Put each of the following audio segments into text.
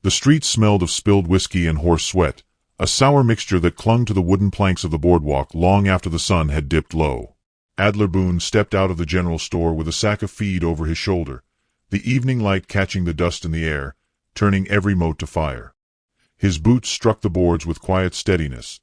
The streets smelled of spilled whiskey and horse sweat, a sour mixture that clung to the wooden planks of the boardwalk long after the sun had dipped low. Adler Boone stepped out of the general store with a sack of feed over his shoulder, the evening light catching the dust in the air, turning every mote to fire. His boots struck the boards with quiet steadiness,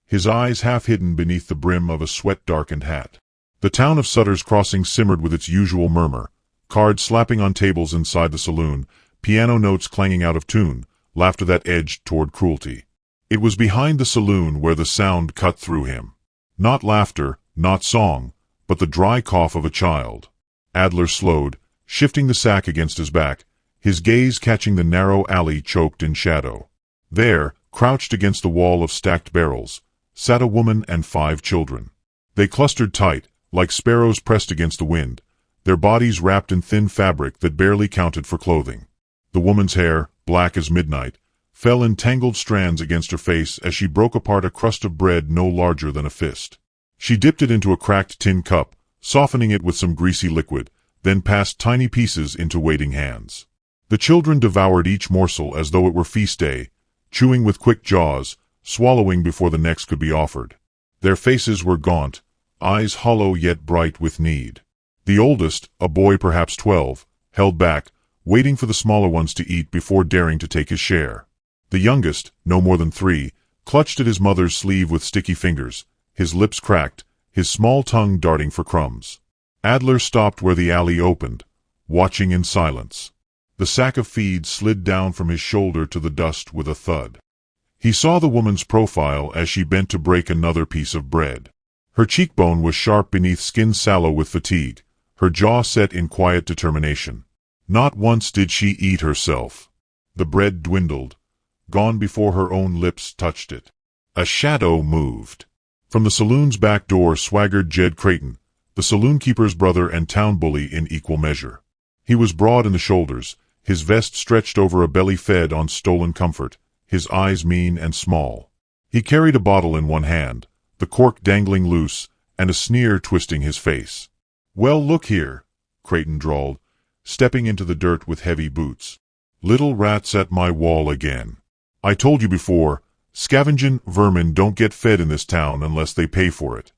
his eyes half hidden beneath the brim of a sweat-darkened hat. The town of Sutter's Crossing simmered with its usual murmur, cards slapping on tables inside the saloon, piano notes clanging out of tune, laughter that edged toward cruelty. It was behind the saloon where the sound cut through him. Not laughter, not song, but the dry cough of a child. Adler slowed, shifting the sack against his back, his gaze catching the narrow alley choked in shadow. There, crouched against the wall of stacked barrels, sat a woman and 5 children. They clustered tight, like sparrows pressed against the wind, their bodies wrapped in thin fabric that barely counted for clothing. The woman's hair, black as midnight, fell in tangled strands against her face as she broke apart a crust of bread no larger than a fist. She dipped it into a cracked tin cup, softening it with some greasy liquid, then passed tiny pieces into waiting hands. The children devoured each morsel as though it were feast day, chewing with quick jaws, swallowing before the next could be offered. Their faces were gaunt, eyes hollow yet bright with need. The oldest, a boy perhaps 12, held back, waiting for the smaller ones to eat before daring to take his share. The youngest, no more than 3, clutched at his mother's sleeve with sticky fingers, his lips cracked, his small tongue darting for crumbs. Adler stopped where the alley opened, watching in silence. The sack of feed slid down from his shoulder to the dust with a thud. He saw the woman's profile as she bent to break another piece of bread. Her cheekbone was sharp beneath skin sallow with fatigue, her jaw set in quiet determination. Not once did she eat herself. The bread dwindled, gone before her own lips touched it. A shadow moved. From the saloon's back door swaggered Jed Creighton, the saloon-keeper's brother and town bully in equal measure. He was broad in the shoulders, his vest stretched over a belly fed on stolen comfort, his eyes mean and small. He carried a bottle in one hand, the cork dangling loose, and a sneer twisting his face. "Well, look here," Creighton drawled, stepping into the dirt with heavy boots. "Little rats at my wall again. I told you before, scavengin' vermin don't get fed in this town unless they pay for it."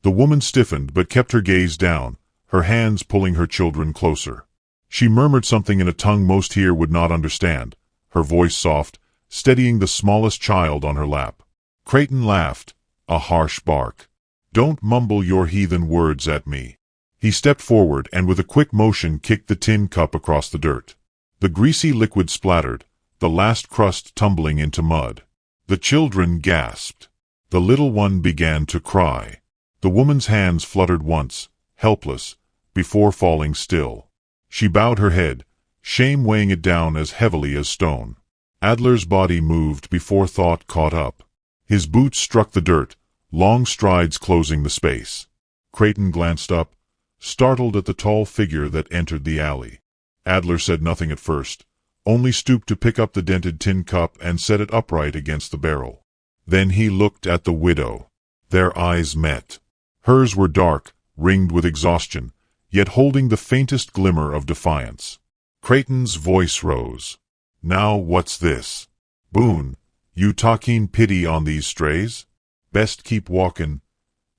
The woman stiffened but kept her gaze down, her hands pulling her children closer. She murmured something in a tongue most here would not understand, her voice soft, steadying the smallest child on her lap. Creighton laughed, a harsh bark. "Don't mumble your heathen words at me." He stepped forward and with a quick motion kicked the tin cup across the dirt. The greasy liquid splattered, the last crust tumbling into mud. The children gasped. The little one began to cry. The woman's hands fluttered once, helpless, before falling still. She bowed her head, shame weighing it down as heavily as stone. Adler's body moved before thought caught up. His boots struck the dirt, long strides closing the space. Creighton glanced up, startled at the tall figure that entered the alley. Adler said nothing at first, only stooped to pick up the dented tin cup and set it upright against the barrel. Then he looked at the widow. Their eyes met. Hers were dark, ringed with exhaustion, yet holding the faintest glimmer of defiance. Creighton's voice rose. "Now what's this? Boone, you talking pity on these strays? Best keep walkin',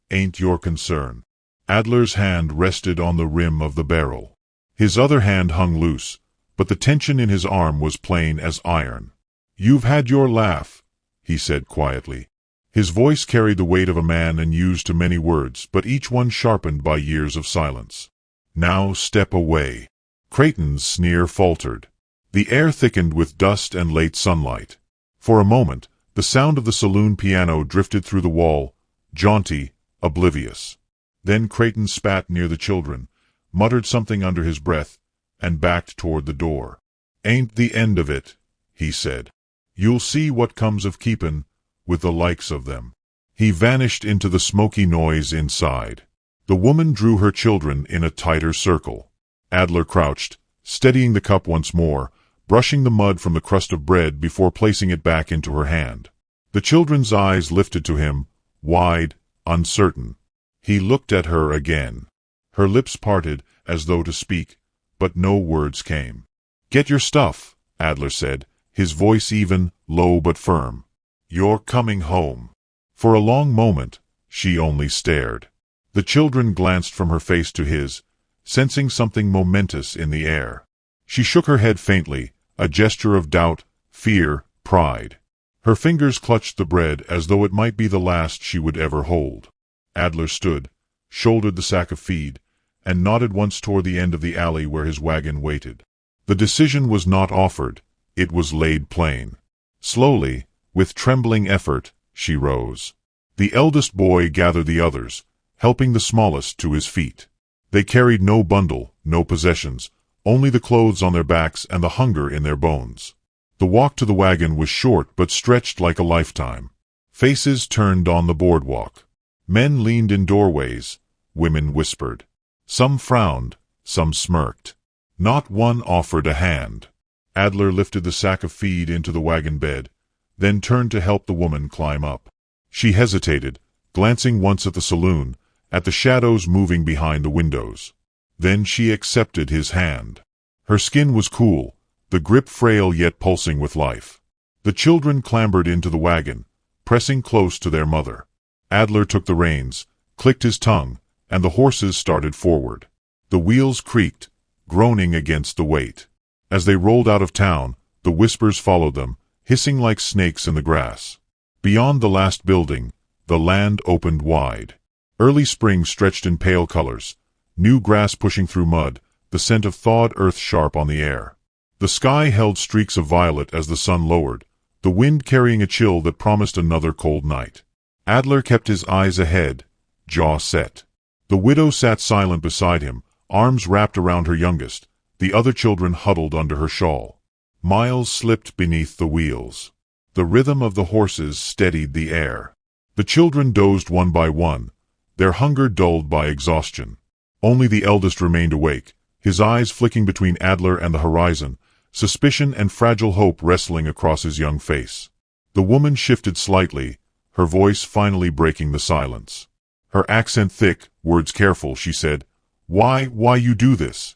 ain't your concern." Adler's hand rested on the rim of the barrel. His other hand hung loose, but the tension in his arm was plain as iron. "You've had your laugh," he said quietly. His voice carried the weight of a man and used to many words, but each one sharpened by years of silence. "Now step away." Creighton's sneer faltered. The air thickened with dust and late sunlight. For a moment, the sound of the saloon piano drifted through the wall, jaunty, oblivious. Then Creighton spat near the children, muttered something under his breath, and backed toward the door. "Ain't the end of it," he said. "You'll see what comes of keepin' with the likes of them." He vanished into the smoky noise inside. The woman drew her children in a tighter circle. Adler crouched, steadying the cup once more, brushing the mud from the crust of bread before placing it back into her hand. The children's eyes lifted to him, wide, uncertain. He looked at her again. Her lips parted, as though to speak, but no words came. "Get your stuff," Adler said, his voice even, low but firm. "You're coming home." For a long moment, she only stared. The children glanced from her face to his, sensing something momentous in the air. She shook her head faintly, a gesture of doubt, fear, pride. Her fingers clutched the bread as though it might be the last she would ever hold. Adler stood, shouldered the sack of feed, and nodded once toward the end of the alley where his wagon waited. The decision was not offered, it was laid plain. Slowly, with trembling effort, she rose. The eldest boy gathered the others, helping the smallest to his feet. They carried no bundle, no possessions, only the clothes on their backs and the hunger in their bones. The walk to the wagon was short but stretched like a lifetime. Faces turned on the boardwalk. Men leaned in doorways, women whispered. Some frowned, some smirked. Not one offered a hand. Adler lifted the sack of feed into the wagon bed, then turned to help the woman climb up. She hesitated, glancing once at the saloon, at the shadows moving behind the windows. Then she accepted his hand. Her skin was cool, the grip frail yet pulsing with life. The children clambered into the wagon, pressing close to their mother. Adler took the reins, clicked his tongue, and the horses started forward. The wheels creaked, groaning against the weight. As they rolled out of town, the whispers followed them, hissing like snakes in the grass. Beyond the last building, the land opened wide. Early spring stretched in pale colors, new grass pushing through mud, the scent of thawed earth sharp on the air. The sky held streaks of violet as the sun lowered, the wind carrying a chill that promised another cold night. Adler kept his eyes ahead, jaw set. The widow sat silent beside him, arms wrapped around her youngest, the other children huddled under her shawl. Miles slipped beneath the wheels. The rhythm of the horses steadied the air. The children dozed one by one, their hunger dulled by exhaustion. Only the eldest remained awake, his eyes flicking between Adler and the horizon, suspicion and fragile hope wrestling across his young face. The woman shifted slightly, her voice finally breaking the silence. Her accent thick, words careful, she said, Why you do this?"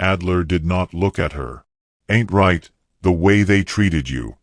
Adler did not look at her. "Ain't right, the way they treated you."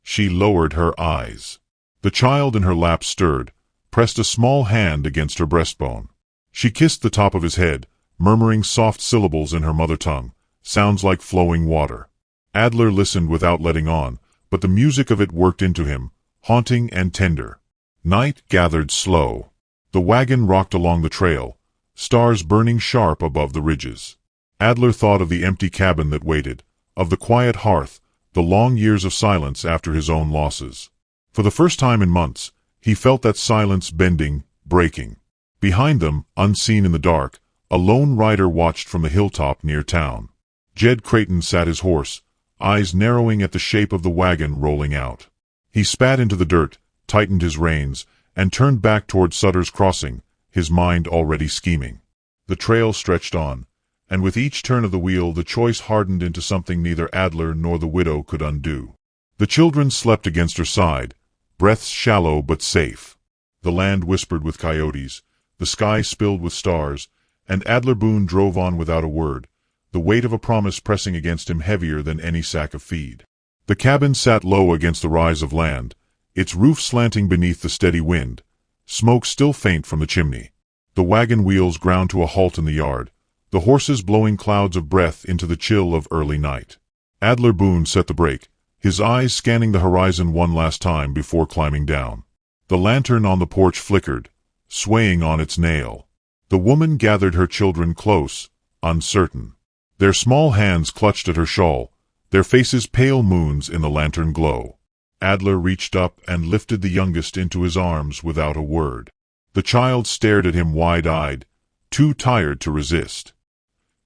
She lowered her eyes. The child in her lap stirred, pressed a small hand against her breastbone. She kissed the top of his head, murmuring soft syllables in her mother tongue, sounds like flowing water. Adler listened without letting on, but the music of it worked into him, haunting and tender. Night gathered slow. The wagon rocked along the trail, stars burning sharp above the ridges. Adler thought of the empty cabin that waited, of the quiet hearth, the long years of silence after his own losses. For the first time in months, he felt that silence bending, breaking. Behind them, unseen in the dark, a lone rider watched from the hilltop near town. Jed Creighton sat his horse, eyes narrowing at the shape of the wagon rolling out. He spat into the dirt, tightened his reins, and turned back toward Sutter's Crossing, his mind already scheming. The trail stretched on, and with each turn of the wheel the choice hardened into something neither Adler nor the widow could undo. The children slept against her side, breaths shallow but safe. The land whispered with coyotes, the sky spilled with stars, and Adler Boone drove on without a word, the weight of a promise pressing against him heavier than any sack of feed. The cabin sat low against the rise of land, its roof slanting beneath the steady wind, smoke still faint from the chimney. The wagon wheels ground to a halt in the yard, the horses blowing clouds of breath into the chill of early night. Adler Boone set the brake, his eyes scanning the horizon one last time before climbing down. The lantern on the porch flickered, swaying on its nail. The woman gathered her children close, uncertain. Their small hands clutched at her shawl, their faces pale moons in the lantern glow. Adler reached up and lifted the youngest into his arms without a word. The child stared at him wide-eyed, too tired to resist.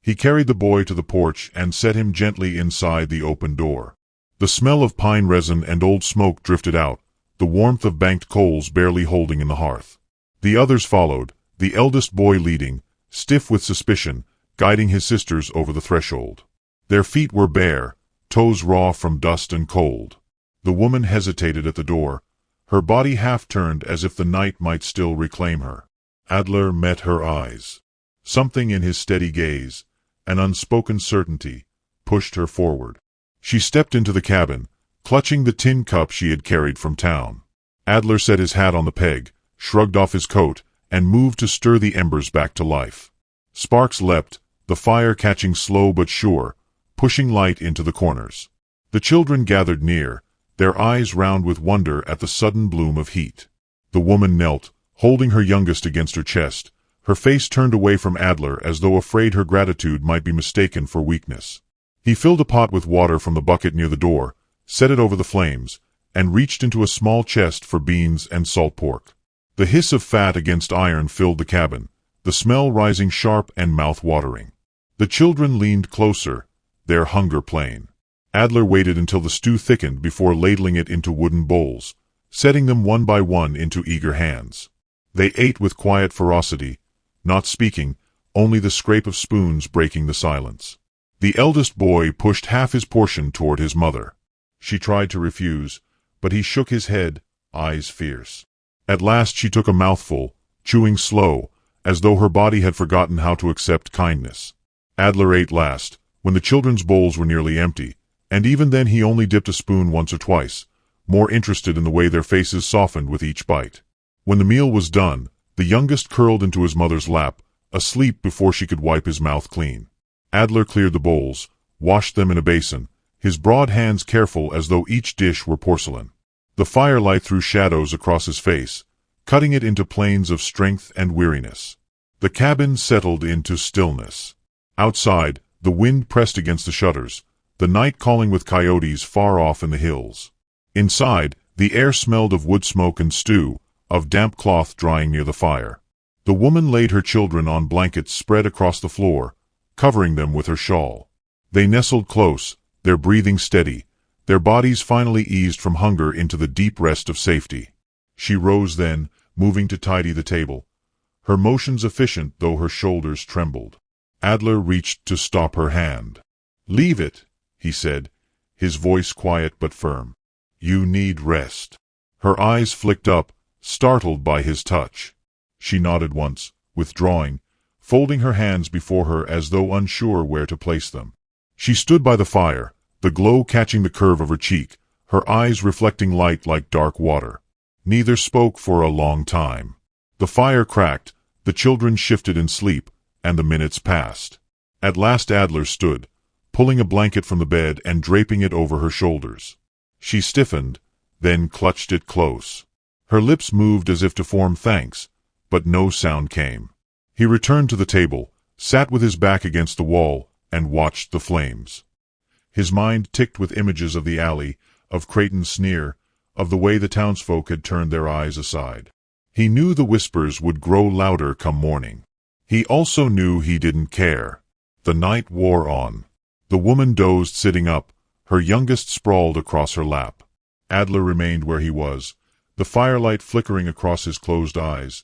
He carried the boy to the porch and set him gently inside the open door. The smell of pine resin and old smoke drifted out, the warmth of banked coals barely holding in the hearth. The others followed, the eldest boy leading, stiff with suspicion, guiding his sisters over the threshold. Their feet were bare, toes raw from dust and cold. The woman hesitated at the door, her body half-turned as if the night might still reclaim her. Adler met her eyes. Something in his steady gaze, an unspoken certainty, pushed her forward. She stepped into the cabin, clutching the tin cup she had carried from town. Adler set his hat on the peg, shrugged off his coat, and moved to stir the embers back to life. Sparks leapt, the fire catching slow but sure, pushing light into the corners. The children gathered near, their eyes round with wonder at the sudden bloom of heat. The woman knelt, holding her youngest against her chest, her face turned away from Adler as though afraid her gratitude might be mistaken for weakness. He filled a pot with water from the bucket near the door, set it over the flames, and reached into a small chest for beans and salt pork. The hiss of fat against iron filled the cabin, the smell rising sharp and mouth-watering. The children leaned closer, their hunger plain. Adler waited until the stew thickened before ladling it into wooden bowls, setting them one by one into eager hands. They ate with quiet ferocity, not speaking, only the scrape of spoons breaking the silence. The eldest boy pushed half his portion toward his mother. She tried to refuse, but he shook his head, eyes fierce. At last she took a mouthful, chewing slow, as though her body had forgotten how to accept kindness. Adler ate last, when the children's bowls were nearly empty, and even then he only dipped a spoon once or twice, more interested in the way their faces softened with each bite. When the meal was done, the youngest curled into his mother's lap, asleep before she could wipe his mouth clean. Adler cleared the bowls, washed them in a basin, his broad hands careful as though each dish were porcelain. The firelight threw shadows across his face, cutting it into planes of strength and weariness. The cabin settled into stillness. Outside, the wind pressed against the shutters, the night calling with coyotes far off in the hills. Inside, the air smelled of wood smoke and stew, of damp cloth drying near the fire. The woman laid her children on blankets spread across the floor, covering them with her shawl. They nestled close, their breathing steady, their bodies finally eased from hunger into the deep rest of safety. She rose then, moving to tidy the table, her motions efficient though her shoulders trembled. Adler reached to stop her hand. "Leave it," he said, his voice quiet but firm. "You need rest." Her eyes flicked up, startled by his touch. She nodded once, withdrawing, folding her hands before her as though unsure where to place them. She stood by the fire, the glow catching the curve of her cheek, her eyes reflecting light like dark water. Neither spoke for a long time. The fire cracked, the children shifted in sleep, and the minutes passed. At last Adler stood, pulling a blanket from the bed and draping it over her shoulders. She stiffened, then clutched it close. Her lips moved as if to form thanks, but no sound came. He returned to the table, sat with his back against the wall, and watched the flames. His mind ticked with images of the alley, of Creighton's sneer, of the way the townsfolk had turned their eyes aside. He knew the whispers would grow louder come morning. He also knew he didn't care. The night wore on. The woman dozed sitting up, her youngest sprawled across her lap. Adler remained where he was, the firelight flickering across his closed eyes,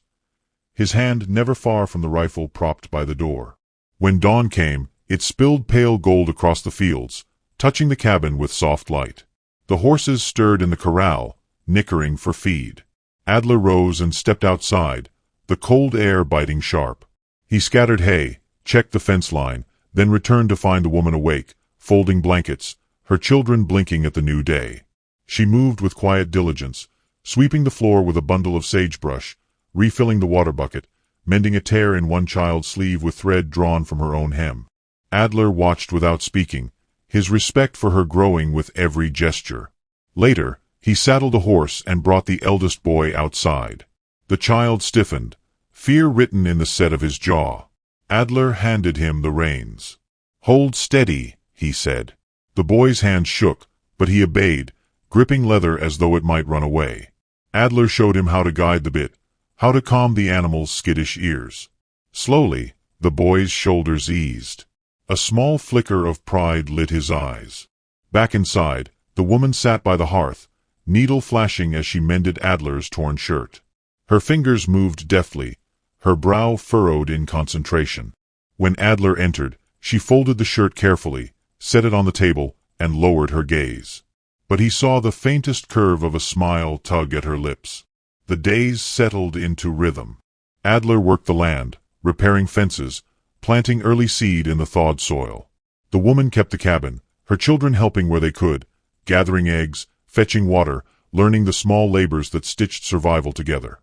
his hand never far from the rifle propped by the door. When dawn came, it spilled pale gold across the fields, touching the cabin with soft light. The horses stirred in the corral, nickering for feed. Adler rose and stepped outside, the cold air biting sharp. He scattered hay, checked the fence line, then returned to find the woman awake, folding blankets, her children blinking at the new day. She moved with quiet diligence, sweeping the floor with a bundle of sagebrush, refilling the water bucket, mending a tear in one child's sleeve with thread drawn from her own hem. Adler watched without speaking, his respect for her growing with every gesture. Later, he saddled a horse and brought the eldest boy outside. The child stiffened, fear written in the set of his jaw. Adler handed him the reins. "Hold steady," he said. The boy's hand shook, but he obeyed, gripping leather as though it might run away. Adler showed him how to guide the bit, how to calm the animal's skittish ears. Slowly, the boy's shoulders eased. A small flicker of pride lit his eyes. Back inside, the woman sat by the hearth, needle flashing as she mended Adler's torn shirt. Her fingers moved deftly, her brow furrowed in concentration. When Adler entered, she folded the shirt carefully, set it on the table, and lowered her gaze. But he saw the faintest curve of a smile tug at her lips. The days settled into rhythm. Adler worked the land, repairing fences, planting early seed in the thawed soil. The woman kept the cabin, her children helping where they could, gathering eggs, fetching water, learning the small labors that stitched survival together.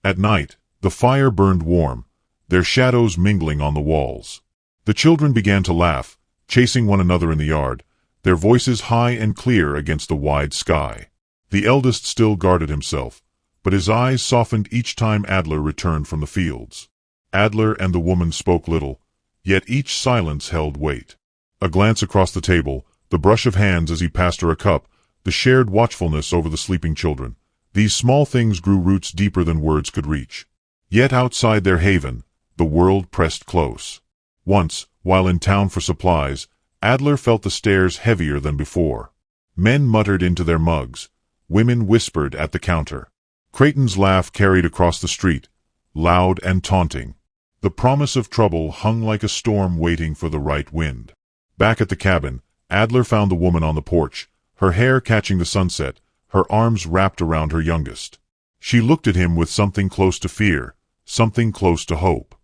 At night, the fire burned warm, their shadows mingling on the walls. The children began to laugh, chasing one another in the yard, their voices high and clear against the wide sky. The eldest still guarded himself, but his eyes softened each time Adler returned from the fields. Adler and the woman spoke little, yet each silence held weight. A glance across the table, the brush of hands as he passed her a cup, the shared watchfulness over the sleeping children. These small things grew roots deeper than words could reach. Yet outside their haven, the world pressed close. Once, while in town for supplies, Adler felt the stares heavier than before. Men muttered into their mugs. Women whispered at the counter. Creighton's laugh carried across the street, loud and taunting. The promise of trouble hung like a storm waiting for the right wind. Back at the cabin, Adler found the woman on the porch, her hair catching the sunset, her arms wrapped around her youngest. She looked at him with something close to fear, something close to hope.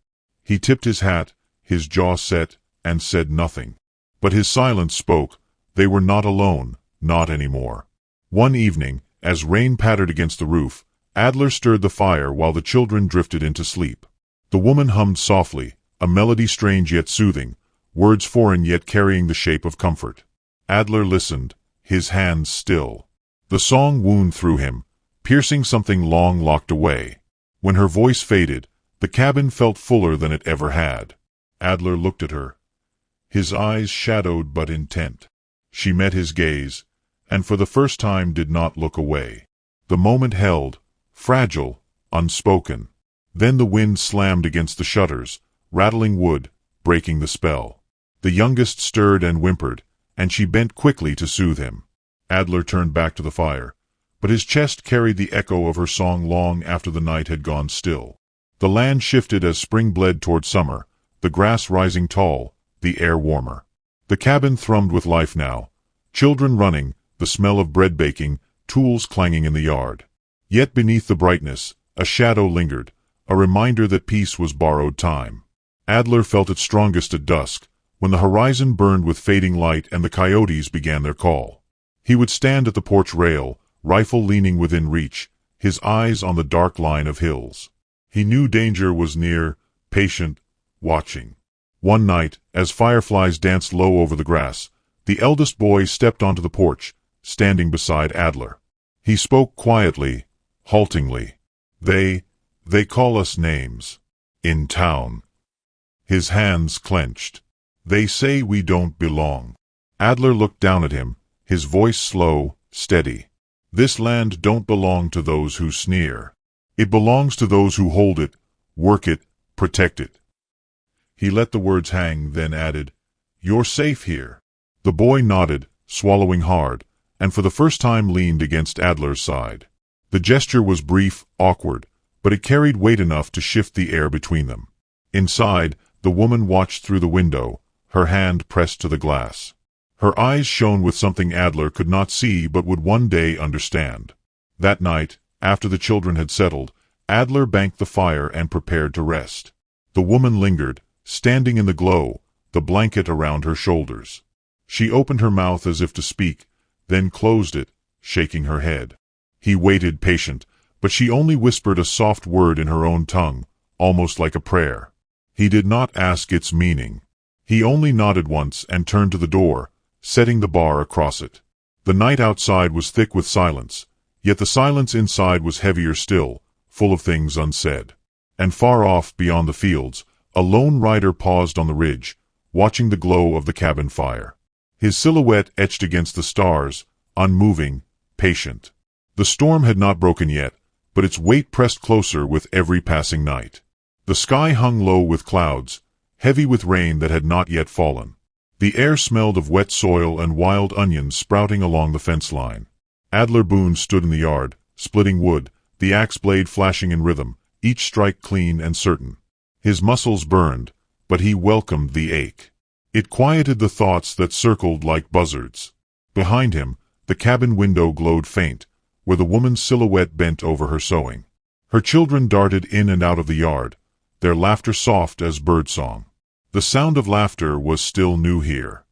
He tipped his hat, his jaw set, and said nothing. But his silence spoke. They were not alone, not anymore. One evening, as rain pattered against the roof, Adler stirred the fire while the children drifted into sleep. The woman hummed softly, a melody strange yet soothing, words foreign yet carrying the shape of comfort. Adler listened, his hands still. The song wound through him, piercing something long locked away. When her voice faded, the cabin felt fuller than it ever had. Adler looked at her, his eyes shadowed but intent. She met his gaze, and for the first time did not look away. The moment held, fragile, unspoken. Then the wind slammed against the shutters, rattling wood, breaking the spell. The youngest stirred and whimpered, and she bent quickly to soothe him. Adler turned back to the fire, but his chest carried the echo of her song long after the night had gone still. The land shifted as spring bled toward summer, the grass rising tall, the air warmer. The cabin thrummed with life now, children running, the smell of bread baking, tools clanging in the yard. Yet beneath the brightness, a shadow lingered, a reminder that peace was borrowed time. Adler felt its strongest at dusk, when the horizon burned with fading light and the coyotes began their call. He would stand at the porch rail, rifle leaning within reach, his eyes on the dark line of hills. He knew danger was near, patient, watching. One night, as fireflies danced low over the grass, the eldest boy stepped onto the porch, standing beside Adler. He spoke quietly, haltingly. They call us names. In town. His hands clenched. They say we don't belong. Adler looked down at him, his voice slow, steady. This land don't belong to those who sneer. It belongs to those who hold it, work it, protect it. He let the words hang, then added, "You're safe here." The boy nodded, swallowing hard, and for the first time leaned against Adler's side. The gesture was brief, awkward, but it carried weight enough to shift the air between them. Inside, the woman watched through the window, her hand pressed to the glass. Her eyes shone with something Adler could not see but would one day understand. That night, after the children had settled, Adler banked the fire and prepared to rest. The woman lingered, standing in the glow, the blanket around her shoulders. She opened her mouth as if to speak, then closed it, shaking her head. He waited patient, but she only whispered a soft word in her own tongue, almost like a prayer. He did not ask its meaning. He only nodded once and turned to the door, setting the bar across it. The night outside was thick with silence, yet the silence inside was heavier still, full of things unsaid. And far off, beyond the fields, a lone rider paused on the ridge, watching the glow of the cabin fire. His silhouette etched against the stars, unmoving, patient. The storm had not broken yet, but its weight pressed closer with every passing night. The sky hung low with clouds, heavy with rain that had not yet fallen. The air smelled of wet soil and wild onions sprouting along the fence line. Adler Boone stood in the yard, splitting wood, the axe blade flashing in rhythm, each strike clean and certain. His muscles burned, but he welcomed the ache. It quieted the thoughts that circled like buzzards. Behind him, the cabin window glowed faint, where the woman's silhouette bent over her sewing. Her children darted in and out of the yard, their laughter soft as birdsong. The sound of laughter was still new here.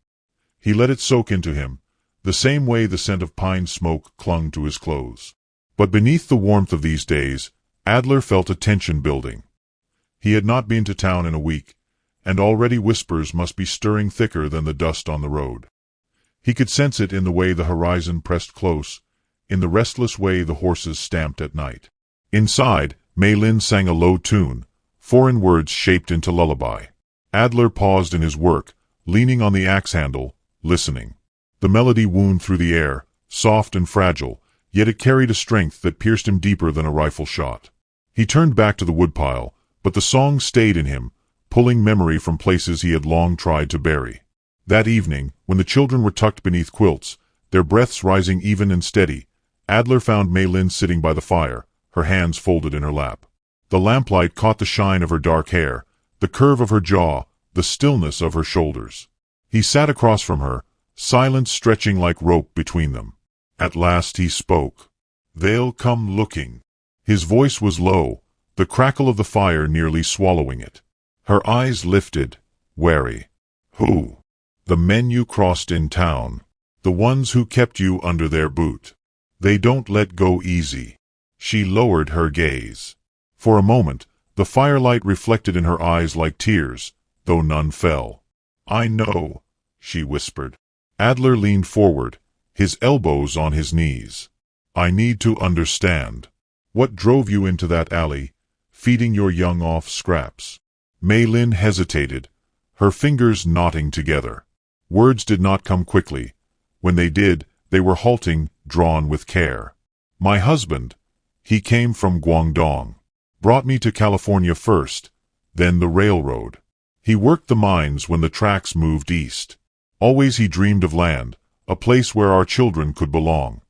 He let it soak into him, the same way the scent of pine smoke clung to his clothes. But beneath the warmth of these days, Adler felt a tension building. He had not been to town in a week, and already whispers must be stirring thicker than the dust on the road. He could sense it in the way the horizon pressed close, in the restless way the horses stamped at night. Inside, Mei Lin sang a low tune, foreign words shaped into lullaby. Adler paused in his work, leaning on the axe handle, listening. The melody wound through the air, soft and fragile, yet it carried a strength that pierced him deeper than a rifle shot. He turned back to the woodpile, but the song stayed in him, pulling memory from places he had long tried to bury. That evening, when the children were tucked beneath quilts, their breaths rising even and steady, Adler found Mei Lin sitting by the fire, her hands folded in her lap. The lamplight caught the shine of her dark hair, the curve of her jaw, the stillness of her shoulders. He sat across from her, silence stretching like rope between them. At last he spoke. "They'll come looking." His voice was low, the crackle of the fire nearly swallowing it. Her eyes lifted, wary. "Who?" "The men you crossed in town. The ones who kept you under their boot. They don't let go easy." She lowered her gaze. For a moment, the firelight reflected in her eyes like tears, though none fell. "I know," she whispered. Adler leaned forward, his elbows on his knees. "I need to understand. What drove you into that alley, feeding your young off scraps?" Mei Lin hesitated, her fingers knotting together. Words did not come quickly. When they did, they were halting, drawn with care. "My husband, he came from Guangdong. Brought me to California first, then the railroad. He worked the mines when the tracks moved east. Always he dreamed of land, a place where our children could belong."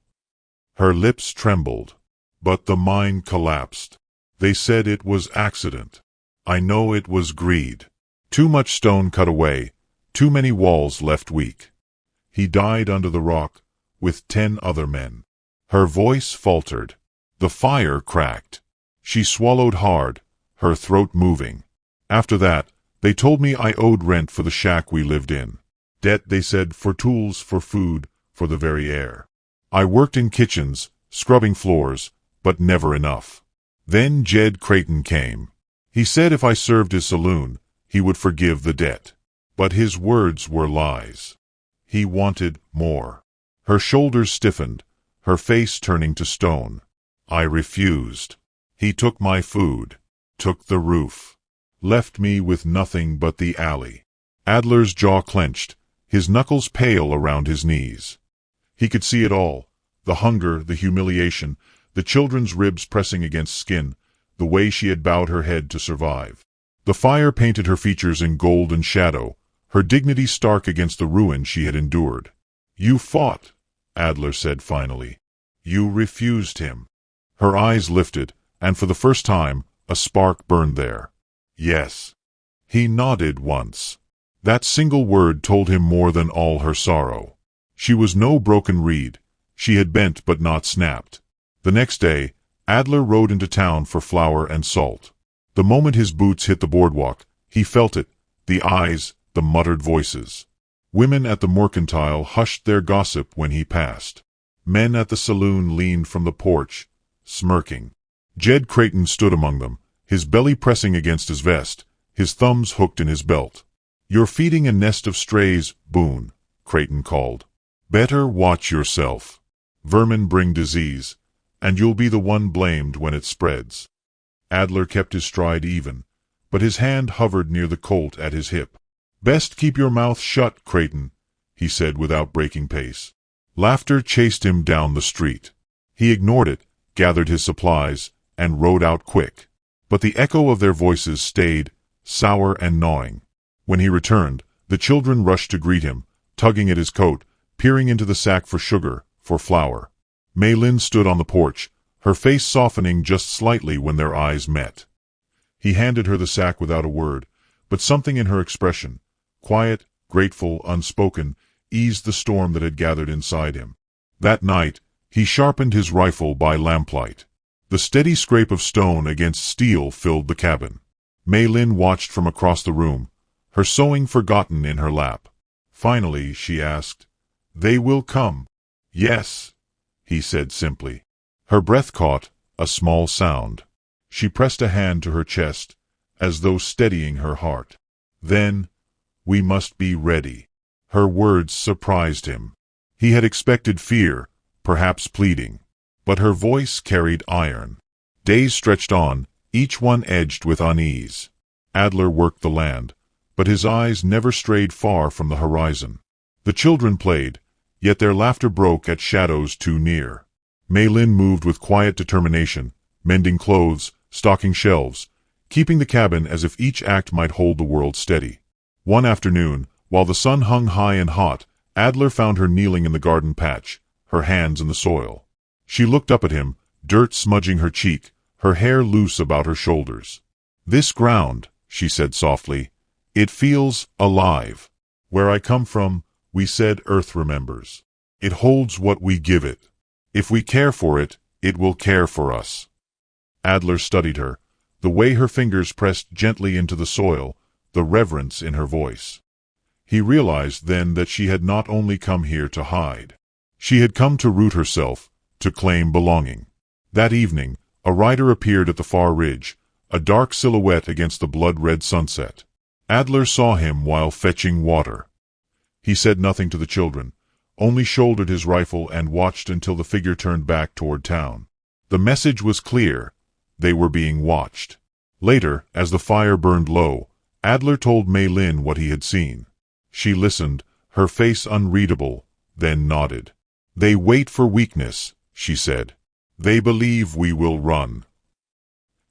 Her lips trembled. "But the mine collapsed. They said it was accident. I know it was greed. Too much stone cut away, too many walls left weak. He died under the rock, with 10 other men." Her voice faltered. The fire cracked. She swallowed hard, her throat moving. "After that, they told me I owed rent for the shack we lived in. Debt, they said, for tools, for food, for the very air. I worked in kitchens, scrubbing floors, but never enough. Then Jed Creighton came. He said if I served his saloon, he would forgive the debt. But his words were lies. He wanted more." Her shoulders stiffened, her face turning to stone. "I refused. He took my food, took the roof, left me with nothing but the alley." Adler's jaw clenched, his knuckles pale around his knees. He could see it all, the hunger, the humiliation, the children's ribs pressing against skin, the way she had bowed her head to survive. The fire painted her features in gold and shadow, her dignity stark against the ruin she had endured. "You fought," Adler said finally. "You refused him." Her eyes lifted, and for the first time, a spark burned there. "Yes." He nodded once. That single word told him more than all her sorrow. She was no broken reed. She had bent but not snapped. The next day, Adler rode into town for flour and salt. The moment his boots hit the boardwalk, he felt it, the eyes, the muttered voices. Women at the mercantile hushed their gossip when he passed. Men at the saloon leaned from the porch, smirking. Jed Creighton stood among them, his belly pressing against his vest, his thumbs hooked in his belt. "You're feeding a nest of strays, Boone," Creighton called. "Better watch yourself. Vermin bring disease, and you'll be the one blamed when it spreads." Adler kept his stride even, but his hand hovered near the colt at his hip. "Best keep your mouth shut, Creighton," he said without breaking pace. Laughter chased him down the street. He ignored it, gathered his supplies, and rode out quick. But the echo of their voices stayed, sour and gnawing. When he returned, the children rushed to greet him, tugging at his coat, peering into the sack for sugar, for flour. Mei Lin stood on the porch, her face softening just slightly when their eyes met. He handed her the sack without a word, but something in her expression, quiet, grateful, unspoken, eased the storm that had gathered inside him. That night, he sharpened his rifle by lamplight. The steady scrape of stone against steel filled the cabin. Mei Lin watched from across the room, her sewing forgotten in her lap. Finally, she asked, "They will come?" "Yes," he said simply. Her breath caught a small sound. She pressed a hand to her chest, as though steadying her heart. Then, "We must be ready." Her words surprised him. He had expected fear, perhaps pleading. But her voice carried iron. Days stretched on, each one edged with unease. Adler worked the land, but his eyes never strayed far from the horizon. The children played, yet their laughter broke at shadows too near. Maylin moved with quiet determination, mending clothes, stocking shelves, keeping the cabin as if each act might hold the world steady. One afternoon, while the sun hung high and hot, Adler found her kneeling in the garden patch, her hands in the soil. She looked up at him, dirt smudging her cheek, her hair loose about her shoulders. "This ground," she said softly, "it feels alive. Where I come from, we said earth remembers. It holds what we give it. If we care for it, it will care for us." Adler studied her, the way her fingers pressed gently into the soil, the reverence in her voice. He realized then that she had not only come here to hide. She had come to root herself, to claim belonging. That evening, a rider appeared at the far ridge, a dark silhouette against the blood-red sunset. Adler saw him while fetching water. He said nothing to the children, only shouldered his rifle and watched until the figure turned back toward town. The message was clear. They were being watched. Later, as the fire burned low, Adler told Maylin what he had seen. She listened, her face unreadable, then nodded. "They wait for weakness," she said. "They believe we will run."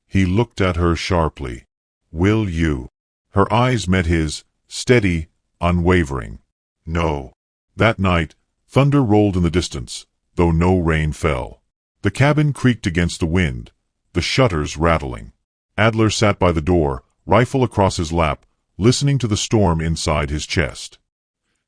He looked at her sharply. "Will you?" Her eyes met his, steady, unwavering. "No." That night, thunder rolled in the distance, though no rain fell. The cabin creaked against the wind, the shutters rattling. Adler sat by the door, rifle across his lap, listening to the storm inside his chest.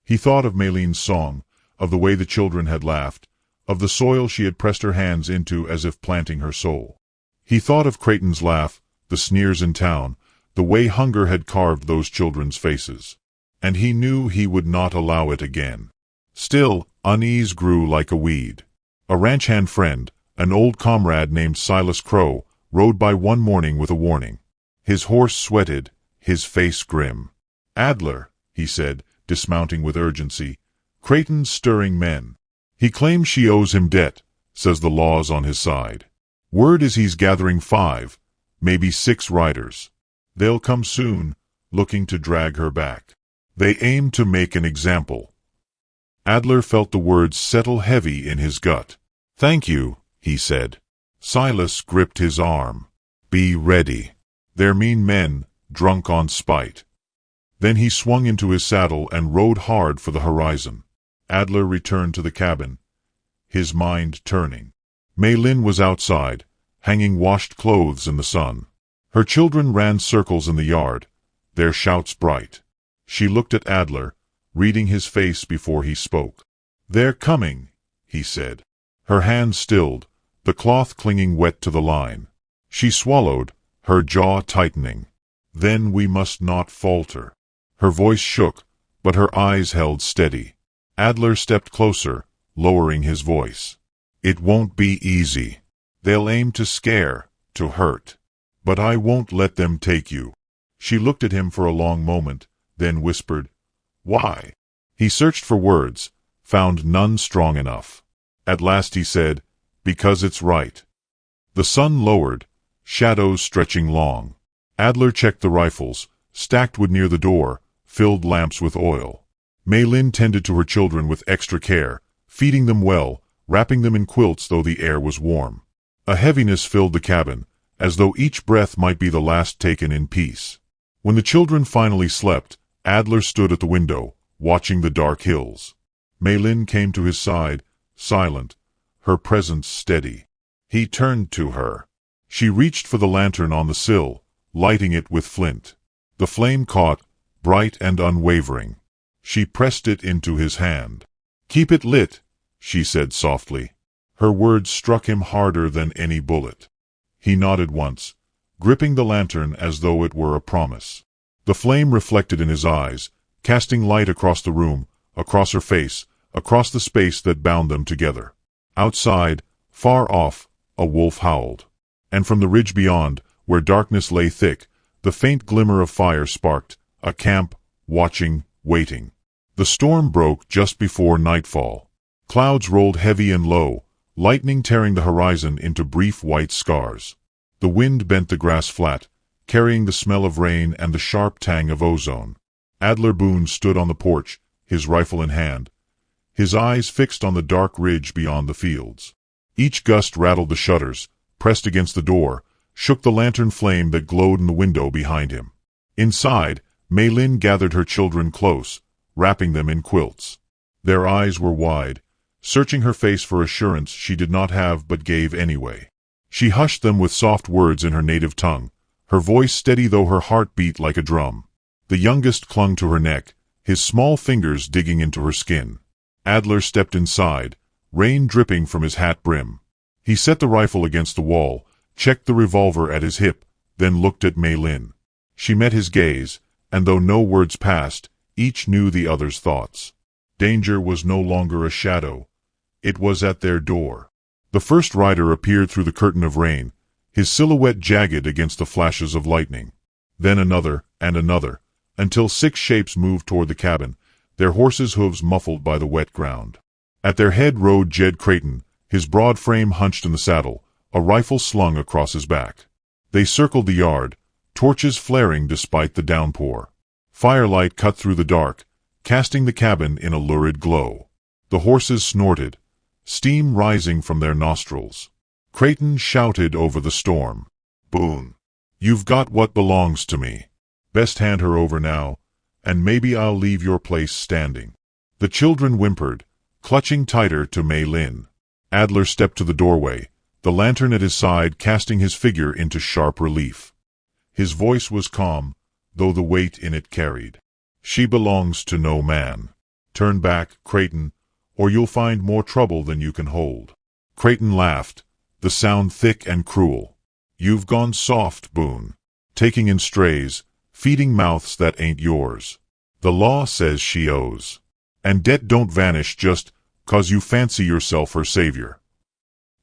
He thought of Maylin's song, of the way the children had laughed, of the soil she had pressed her hands into as if planting her soul. He thought of Creighton's laugh, the sneers in town, the way hunger had carved those children's faces. And he knew he would not allow it again. Still, unease grew like a weed. A ranch-hand friend, an old comrade named Silas Crow, rode by one morning with a warning. His horse sweated, his face grim. "Adler," he said, dismounting with urgency, "Creighton's stirring men. He claims she owes him debt, says the law's on his side. Word is he's gathering 5, maybe 6 riders. They'll come soon, looking to drag her back. They aim to make an example." Adler felt the words settle heavy in his gut. "Thank you," he said. Silas gripped his arm. "Be ready. They're mean men, drunk on spite." Then he swung into his saddle and rode hard for the horizon. Adler returned to the cabin, his mind turning. Maylin was outside, hanging washed clothes in the sun. Her children ran circles in the yard, their shouts bright. She looked at Adler, reading his face before he spoke. "They're coming," he said. Her hands stilled, the cloth clinging wet to the line. She swallowed, her jaw tightening. "Then we must not falter." Her voice shook, but her eyes held steady. Adler stepped closer, lowering his voice. "It won't be easy. They'll aim to scare, to hurt. But I won't let them take you." She looked at him for a long moment, then whispered, "Why?" He searched for words, found none strong enough. At last he said, "Because it's right." The sun lowered, shadows stretching long. Adler checked the rifles, stacked wood near the door, filled lamps with oil. Maylin tended to her children with extra care, feeding them well, wrapping them in quilts though the air was warm. A heaviness filled the cabin, as though each breath might be the last taken in peace. When the children finally slept, Adler stood at the window, watching the dark hills. Maylin came to his side, silent, her presence steady. He turned to her. She reached for the lantern on the sill, lighting it with flint. The flame caught, bright and unwavering. She pressed it into his hand. "Keep it lit," she said softly. Her words struck him harder than any bullet. He nodded once, gripping the lantern as though it were a promise. The flame reflected in his eyes, casting light across the room, across her face, across the space that bound them together. Outside, far off, a wolf howled. And from the ridge beyond, where darkness lay thick, the faint glimmer of fire sparked, a camp, watching, waiting. The storm broke just before nightfall. Clouds rolled heavy and low, lightning tearing the horizon into brief white scars. The wind bent the grass flat, carrying the smell of rain and the sharp tang of ozone. Adler Boone stood on the porch, his rifle in hand, his eyes fixed on the dark ridge beyond the fields. Each gust rattled the shutters, pressed against the door, shook the lantern flame that glowed in the window behind him. Inside, Mei Lin gathered her children close, wrapping them in quilts. Their eyes were wide, searching her face for assurance she did not have but gave anyway. She hushed them with soft words in her native tongue, her voice steady though her heart beat like a drum. The youngest clung to her neck, his small fingers digging into her skin. Adler stepped inside, rain dripping from his hat brim. He set the rifle against the wall, checked the revolver at his hip, then looked at Mei Lin. She met his gaze, and though no words passed, each knew the other's thoughts. Danger was no longer a shadow. It was at their door. The first rider appeared through the curtain of rain, his silhouette jagged against the flashes of lightning. Then another, and another, until 6 shapes moved toward the cabin, their horses' hooves muffled by the wet ground. At their head rode Jed Creighton, his broad frame hunched in the saddle, a rifle slung across his back. They circled the yard, torches flaring despite the downpour. Firelight cut through the dark, casting the cabin in a lurid glow. The horses snorted, steam rising from their nostrils. Creighton shouted over the storm. "Boone, you've got what belongs to me. Best hand her over now, and maybe I'll leave your place standing." The children whimpered, clutching tighter to Mei Lin. Adler stepped to the doorway, the lantern at his side casting his figure into sharp relief. His voice was calm, though the weight in it carried. "She belongs to no man. Turn back, Creighton, or you'll find more trouble than you can hold." Creighton laughed, the sound thick and cruel. "You've gone soft, Boone, taking in strays, feeding mouths that ain't yours. The law says she owes. And debt don't vanish just 'cause you fancy yourself her savior."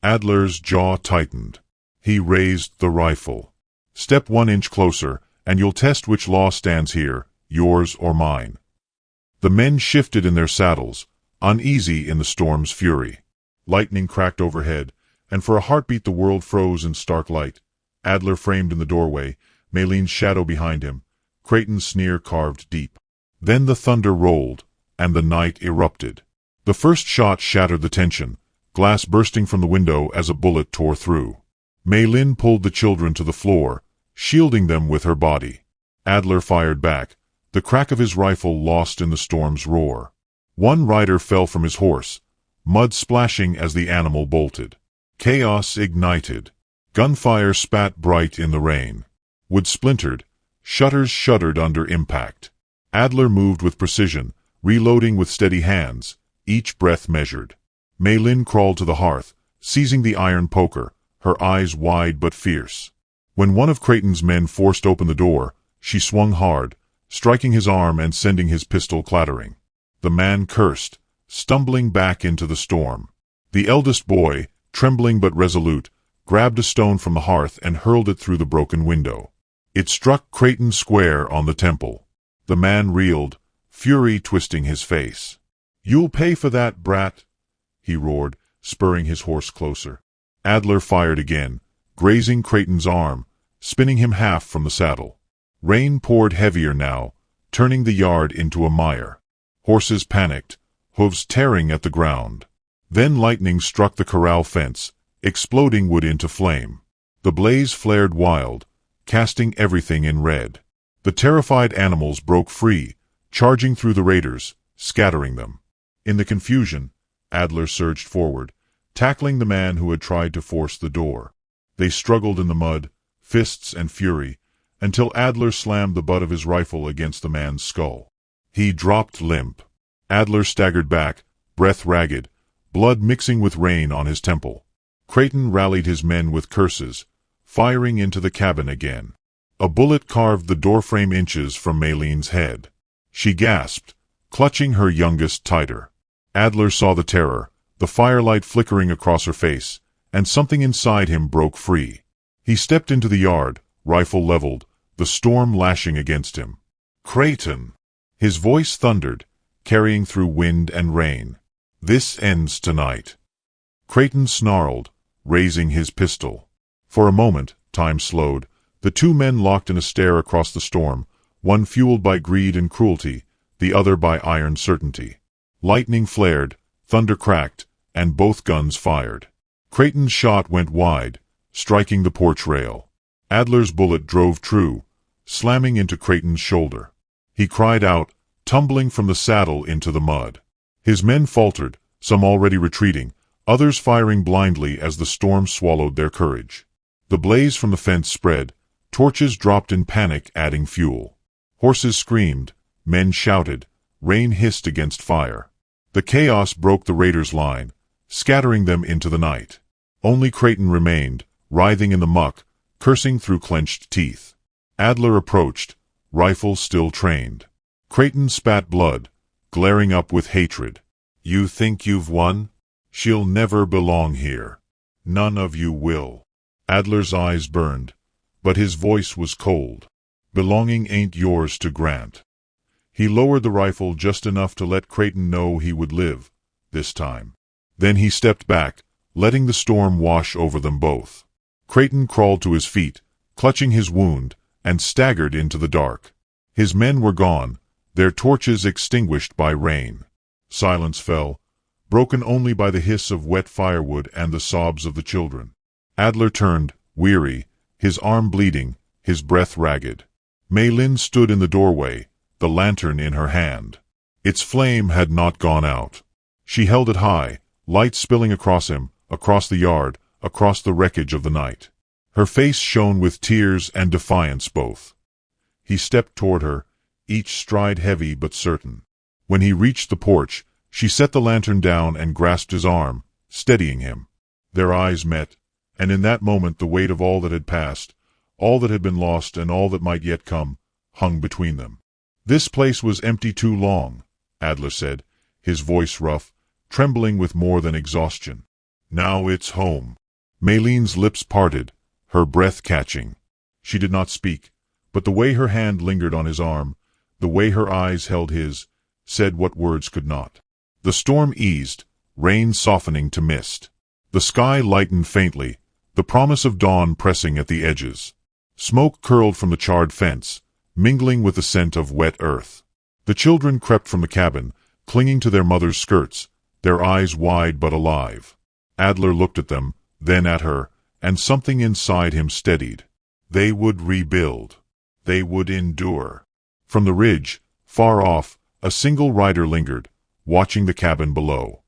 Adler's jaw tightened. He raised the rifle. "Step 1 inch closer, and you'll test which law stands here, yours or mine." The men shifted in their saddles, uneasy in the storm's fury. Lightning cracked overhead, and for a heartbeat the world froze in stark light. Adler framed in the doorway, Mei Lin's shadow behind him, Creighton's sneer carved deep. Then the thunder rolled, and the night erupted. The first shot shattered the tension, glass bursting from the window as a bullet tore through. Mei Lin pulled the children to the floor, shielding them with her body. Adler fired back, the crack of his rifle lost in the storm's roar. One rider fell from his horse, mud splashing as the animal bolted. Chaos ignited. Gunfire spat bright in the rain. Wood splintered, shutters shuddered under impact. Adler moved with precision, reloading with steady hands, each breath measured. Mei Lin crawled to the hearth, seizing the iron poker, her eyes wide but fierce. When one of Creighton's men forced open the door, she swung hard, striking his arm and sending his pistol clattering. The man cursed, stumbling back into the storm. The eldest boy, trembling but resolute, grabbed a stone from the hearth and hurled it through the broken window. It struck Creighton square on the temple. The man reeled, fury twisting his face. "You'll pay for that, brat," he roared, spurring his horse closer. Adler fired again, grazing Creighton's arm, spinning him half from the saddle. Rain poured heavier now, turning the yard into a mire. Horses panicked, hooves tearing at the ground. Then lightning struck the corral fence, exploding wood into flame. The blaze flared wild, casting everything in red. The terrified animals broke free, charging through the raiders, scattering them. In the confusion, Adler surged forward, tackling the man who had tried to force the door. They struggled in the mud, fists and fury, until Adler slammed the butt of his rifle against the man's skull. He dropped limp. Adler staggered back, breath ragged, blood mixing with rain on his temple. Creighton rallied his men with curses, firing into the cabin again. A bullet carved the doorframe inches from Mei Lin's head. she gasped, clutching her youngest tighter. Adler saw the terror, the firelight flickering across her face, and something inside him broke free. He stepped into the yard, rifle leveled, the storm lashing against him. "Creighton!" His voice thundered, carrying through wind and rain. "This ends tonight." Creighton snarled, raising his pistol. For a moment, time slowed. The two men locked in a stare across the storm, one fueled by greed and cruelty, the other by iron certainty. Lightning flared, thunder cracked, and both guns fired. Creighton's shot went wide, striking the porch rail. Adler's bullet drove true, slamming into Creighton's shoulder. He cried out, tumbling from the saddle into the mud. His men faltered, some already retreating, others firing blindly as the storm swallowed their courage. The blaze from the fence spread, torches dropped in panic, adding fuel. Horses screamed, men shouted, rain hissed against fire. The chaos broke the raiders' line, scattering them into the night. Only Creighton remained, writhing in the muck, cursing through clenched teeth. Adler approached, rifle still trained. Creighton spat blood, glaring up with hatred. "You think you've won? She'll never belong here. None of you will." Adler's eyes burned, but his voice was cold. "Belonging ain't yours to grant." He lowered the rifle just enough to let Creighton know he would live, this time. Then he stepped back, letting the storm wash over them both. Creighton crawled to his feet, clutching his wound, and staggered into the dark. His men were gone, their torches extinguished by rain. Silence fell, broken only by the hiss of wet firewood and the sobs of the children. Adler turned, weary, his arm bleeding, his breath ragged. Maylin stood in the doorway, the lantern in her hand. Its flame had not gone out. She held it high, light spilling across him, across the yard, across the wreckage of the night. Her face shone with tears and defiance both. He stepped toward her, each stride heavy but certain. When he reached the porch, she set the lantern down and grasped his arm, steadying him. Their eyes met, and in that moment the weight of all that had passed, all that had been lost and all that might yet come, hung between them. "This place was empty too long," Adler said, his voice rough, trembling with more than exhaustion. "Now it's home." Maylene's lips parted, her breath catching. She did not speak, but the way her hand lingered on his arm, the way her eyes held his, said what words could not. The storm eased, rain softening to mist. The sky lightened faintly, the promise of dawn pressing at the edges. Smoke curled from the charred fence, mingling with the scent of wet earth. The children crept from the cabin, clinging to their mother's skirts, their eyes wide but alive. Adler looked at them, then at her, and something inside him steadied. They would rebuild. They would endure. From the ridge, far off, a single rider lingered, watching the cabin below.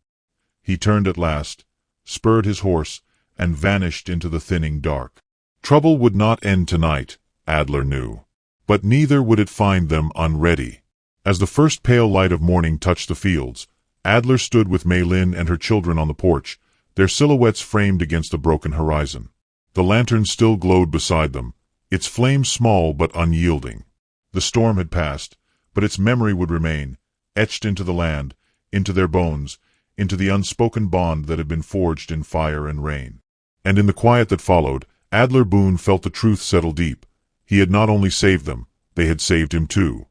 He turned at last, spurred his horse, and vanished into the thinning dark. Trouble would not end tonight, Adler knew. But neither would it find them unready. As the first pale light of morning touched the fields, Adler stood with Maylin and her children on the porch, their silhouettes framed against the broken horizon. The lantern still glowed beside them, its flame small but unyielding. The storm had passed, but its memory would remain, etched into the land, into their bones, into the unspoken bond that had been forged in fire and rain. And in the quiet that followed, Adler Boone felt the truth settle deep. He had not only saved them, they had saved him too.